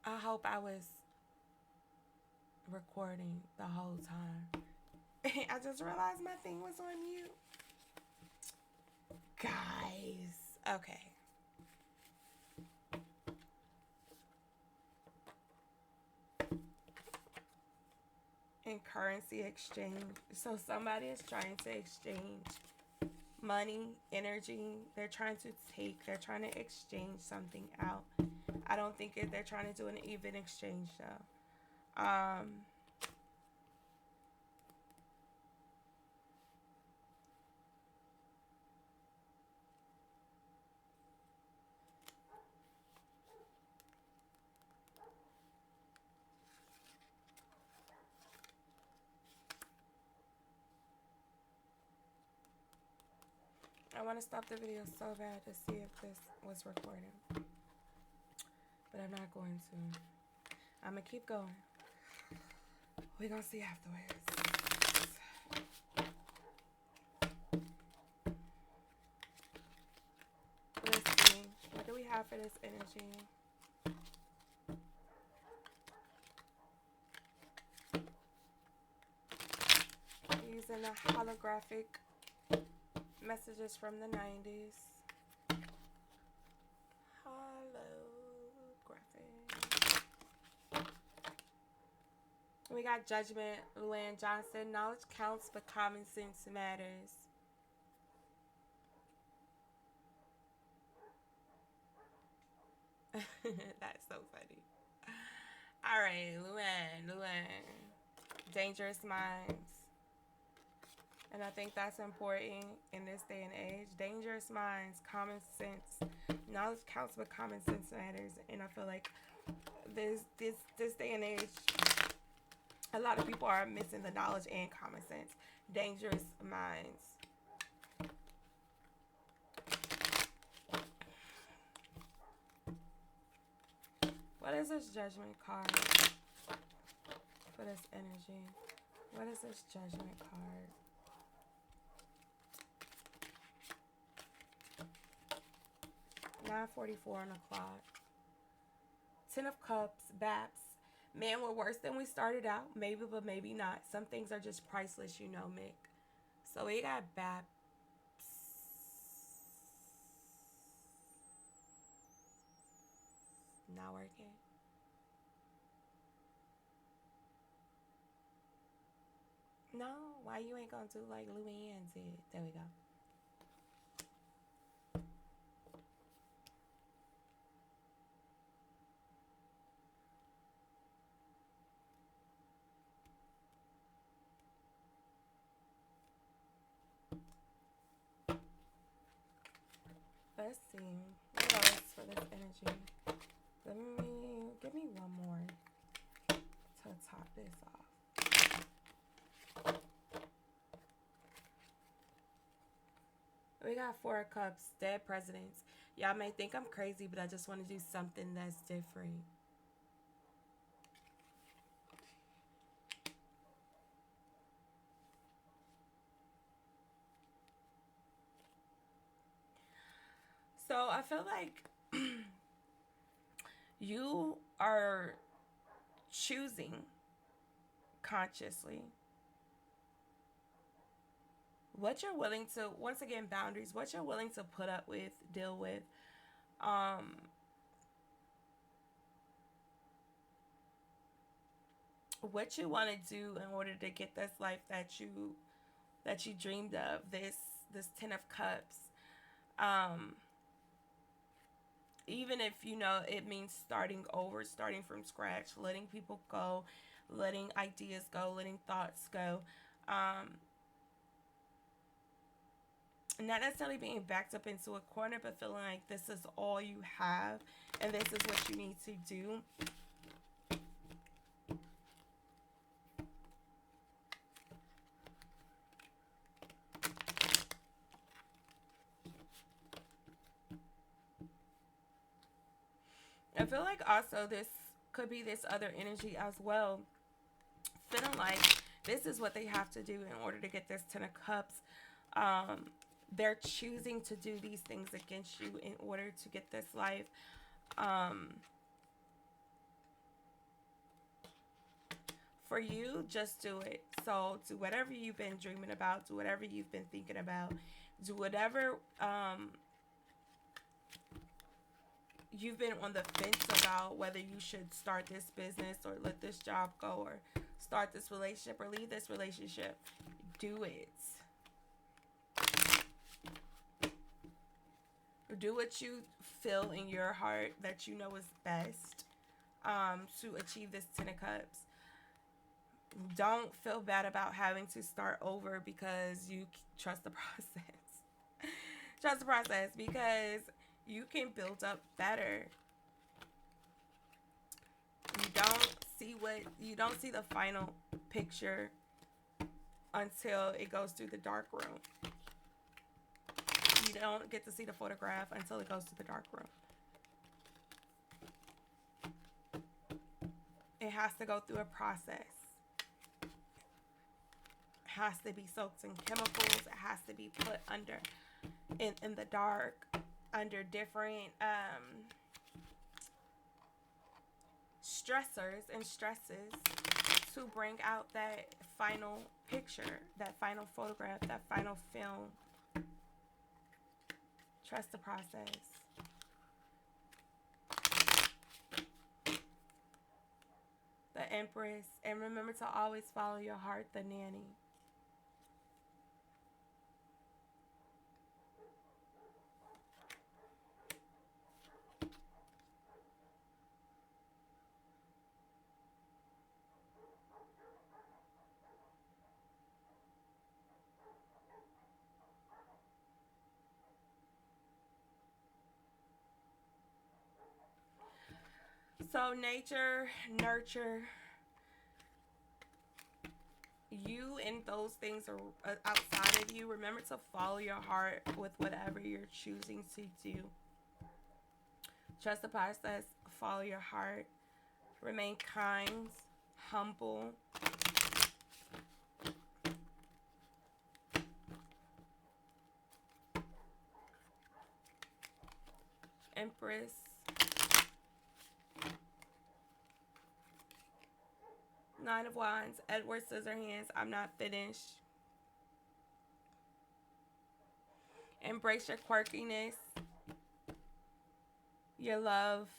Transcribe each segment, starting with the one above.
I hope I was recording the whole time. I just realized my thing was on mute. Guys. Okay. In currency exchange. So somebody is trying to exchange money, energy. They're trying to exchange something out. I don't think they're trying to do an even exchange though. I want to stop the video so bad to see if this was recording, but I'm not going to. I'm gonna keep going. We're gonna see afterwards. Let's see. What do we have for this energy? Using the holographic messages from the 90s. Holographic. We got Judgment, Luann Johnson. Knowledge counts, but common sense matters. That's so funny. All right, Luann. Dangerous minds. And I think that's important in this day and age. Dangerous minds, common sense. Knowledge counts, but common sense matters. And I feel like this day and age, a lot of people are missing the knowledge and common sense. Dangerous minds. What is this judgment card for this energy? What is this judgment card? $9:44 on the clock. 10 of Cups, Baps. Man, we're worse than we started out. Maybe, but maybe not. Some things are just priceless, you know, Mick. So we got Baps. Not working. No, why you ain't gonna do like Luann did? There we go. Let's see. What else for this energy? Give me one more to top this off. We got 4 of Cups, dead presidents. Y'all may think I'm crazy, but I just want to do something that's different. So I feel like you are choosing consciously what you're willing to, once again, boundaries, what you're willing to put up with, deal with, what you want to do in order to get this life that you dreamed of, this 10 of Cups. Even if you know it means starting over, starting from scratch, letting people go, letting ideas go, letting thoughts go, not necessarily being backed up into a corner, but feeling like this is all you have and this is what you need to do. I feel like also this could be this other energy as well, feeling like this is what they have to do in order to get this 10 of Cups. They're choosing to do these things against you in order to get this life. For you, just do it. So do whatever you've been dreaming about, do whatever you've been thinking about, do whatever you've been on the fence about, whether you should start this business or let this job go or start this relationship or leave this relationship. Do it. Do what you feel in your heart that you know is best to achieve this 10 of Cups. Don't feel bad about having to start over because you trust the process. Trust the process because you can build up better. You don't see the final picture until it goes through the dark room. You don't get to see the photograph until it goes to the dark room. It has to go through a process. It has to be soaked in chemicals. It has to be put under in the dark under different stressors and stresses to bring out that final picture, that final photograph, that final film. Trust the process. The Empress. And remember to always follow your heart, the Nanny. So nature, nurture, you and those things are outside of you. Remember to follow your heart with whatever you're choosing to do. Trust the process. Follow your heart. Remain kind, humble. Empress. Nine of Wands, Edward Scissorhands, I'm not finished. Embrace your quirkiness, your love.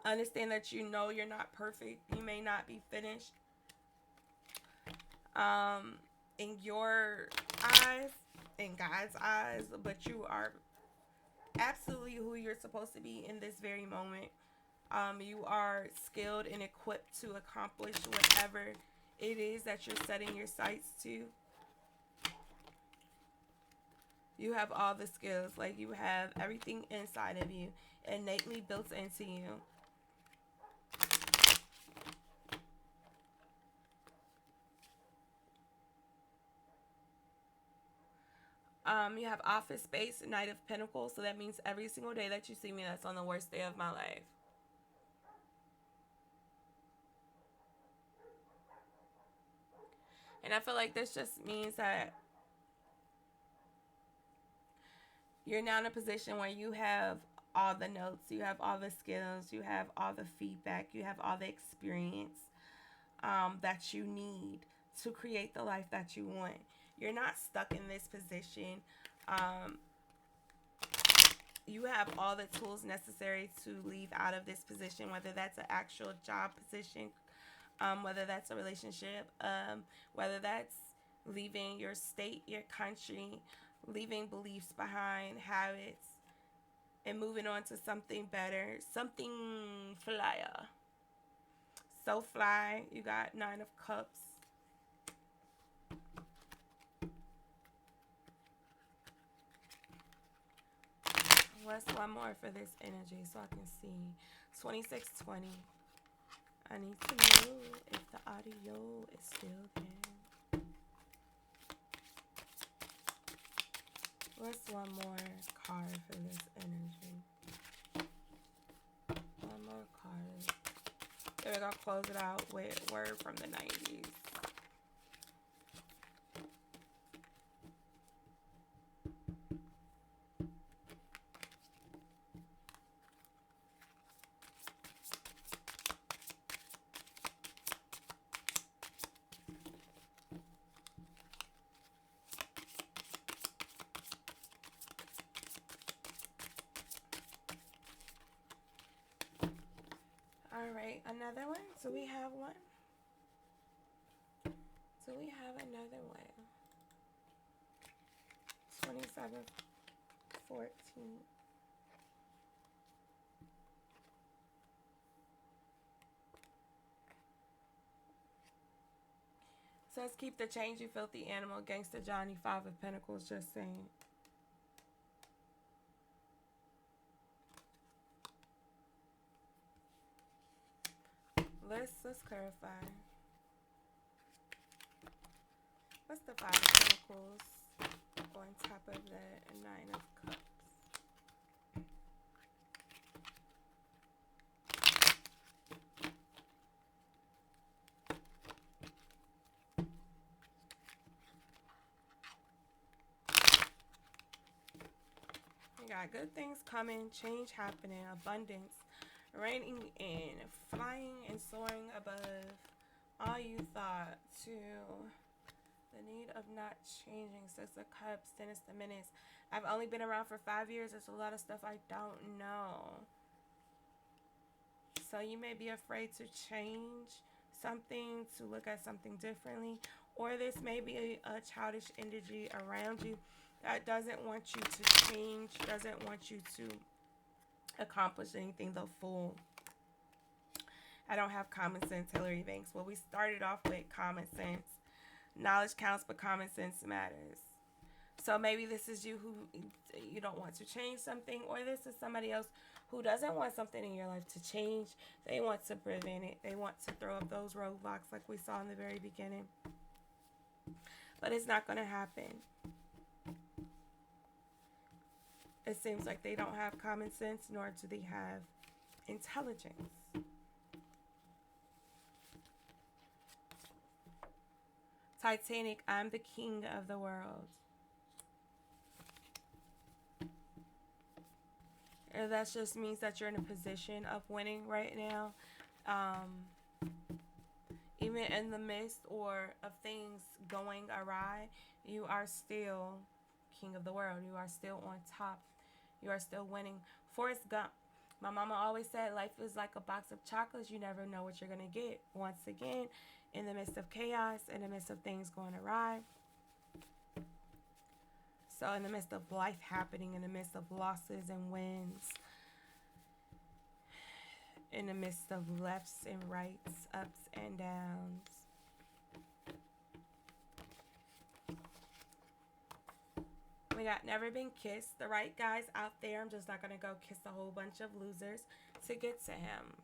Understand that you know you're not perfect. You may not be finished. In your eyes, in God's eyes, but you are absolutely who you're supposed to be in this very moment. You are skilled and equipped to accomplish whatever it is that you're setting your sights to. You have all the skills. Like, you have everything inside of you, innately built into you. You have office space, Knight of Pentacles. So that means every single day that you see me, that's on the worst day of my life. And I feel like this just means that you're now in a position where you have all the notes, you have all the skills, you have all the feedback, you have all the experience that you need to create the life that you want. You're not stuck in this position. You have all the tools necessary to leave out of this position, whether that's an actual job position, whether that's a relationship, whether that's leaving your state, your country, leaving beliefs behind, habits, and moving on to something better, something flyer. So fly. You got 9 of Cups. What's one more for this energy so I can see? 2620. I need to know if the audio is still there. What's one more card for this energy? One more card. Then we're going to close it out with Word from the 90s. All right, another one. So we have one. So we have another one. 2714. Says keep the change, you filthy animal. Gangsta Johnny, 5 of Pentacles, just saying. Let's clarify. What's the 5 of Pentacles on top of the 9 of Cups? You got good things coming, change happening, abundance, raining in, flying and soaring above all you thought, to the need of not changing. 6 of Cups, 10 of the Minutes. I've only been around for 5 years. There's a lot of stuff I don't know. So you may be afraid to change something, to look at something differently. Or this may be a childish energy around you that doesn't want you to change, doesn't want you to accomplish anything the full. I don't have common sense, Hillary Banks. Well, we started off with common sense. Knowledge counts, but common sense matters. So maybe this is you who you don't want to change something, or this is somebody else who doesn't want something in your life to change. They want to prevent it. They want to throw up those roadblocks like we saw in the very beginning. But it's not going to happen. It seems like they don't have common sense, nor do they have intelligence. Titanic, I'm the king of the world. And that just means that you're in a position of winning right now. Even in the midst or of things going awry, you are still king of the world. You are still on top. You are still winning. Forrest Gump. My mama always said life is like a box of chocolates. You never know what you're going to get. Once again, in the midst of chaos, in the midst of things going awry. So in the midst of life happening, in the midst of losses and wins, in the midst of lefts and rights, ups and downs. We got never been kissed. The right guy's out there. I'm just not going to go kiss a whole bunch of losers to get to him.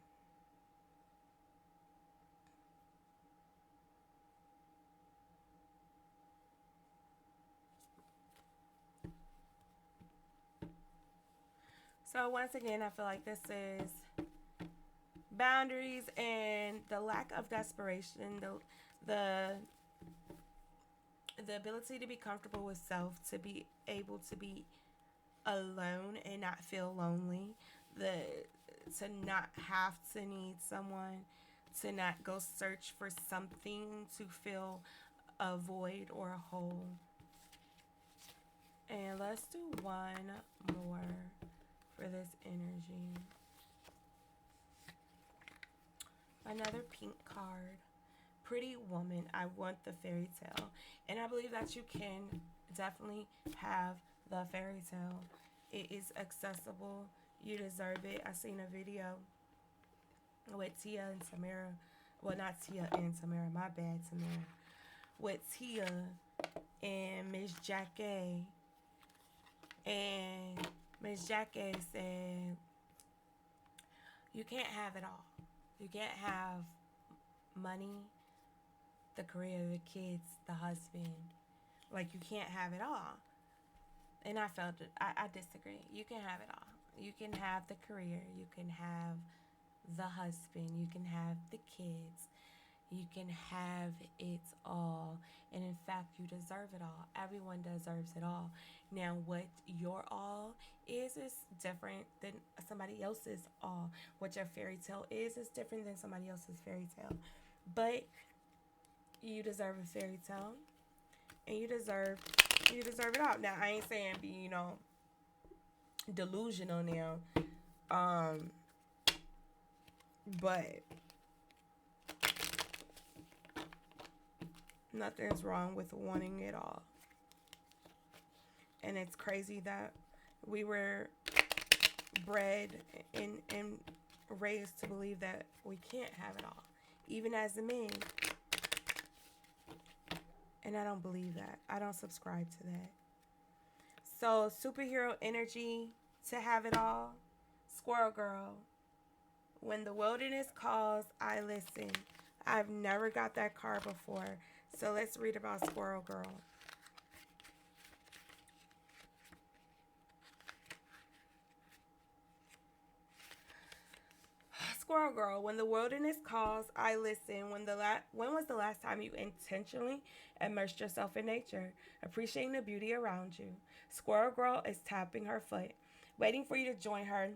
So once again, I feel like this is boundaries and the lack of desperation, the ability to be comfortable with self, to be able to be alone and not feel lonely, to not have to need someone, to not go search for something to fill a void or a hole. And let's do one more for this energy. Another pink card. Pretty woman, I want the fairy tale. And I believe that you can definitely have the fairy tale. It is accessible. You deserve it. I seen a video with Tia and Tamara. Well, not Tia and Tamara. My bad, Tamara. With Tia and Miss Jackie. And Miss Jackie said, you can't have it all. You can't have money, the career, the kids, the husband. Like, you can't have it all. And I felt it. I disagree. You can have it all. You can have the career. You can have the husband. You can have the kids. You can have it all. And in fact, you deserve it all. Everyone deserves it all. Now, what your all is different than somebody else's all. What your fairy tale is different than somebody else's fairy tale. But you deserve a fairy tale. And you deserve it all. Now, I ain't saying be, delusional now. But nothing's wrong with wanting it all. And it's crazy that we were bred and raised to believe that we can't have it all, even as a man. And I don't believe that. I don't subscribe to that. So, superhero energy to have it all. Squirrel Girl. When the wilderness calls, I listen. I've never got that card before. So, let's read about Squirrel Girl. Squirrel Girl, when the wilderness calls, I listen. When was the last time you intentionally immersed yourself in nature, appreciating the beauty around you? Squirrel Girl is tapping her foot, waiting for you to join her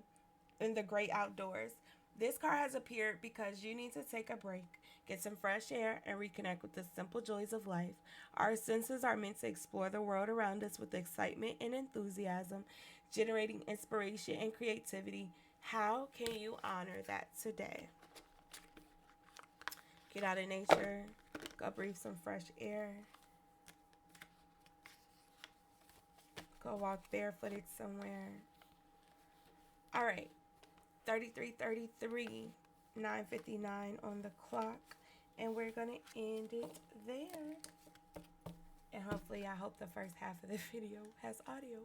in the great outdoors. This card has appeared because you need to take a break, get some fresh air, and reconnect with the simple joys of life. Our senses are meant to explore the world around us with excitement and enthusiasm, generating inspiration and creativity. How can you honor that today? Get out in nature, go breathe some fresh air, go walk barefooted somewhere. All right, 33:33, 9:59 on the clock, and we're going to end it there. And hopefully, I hope the first half of the video has audio.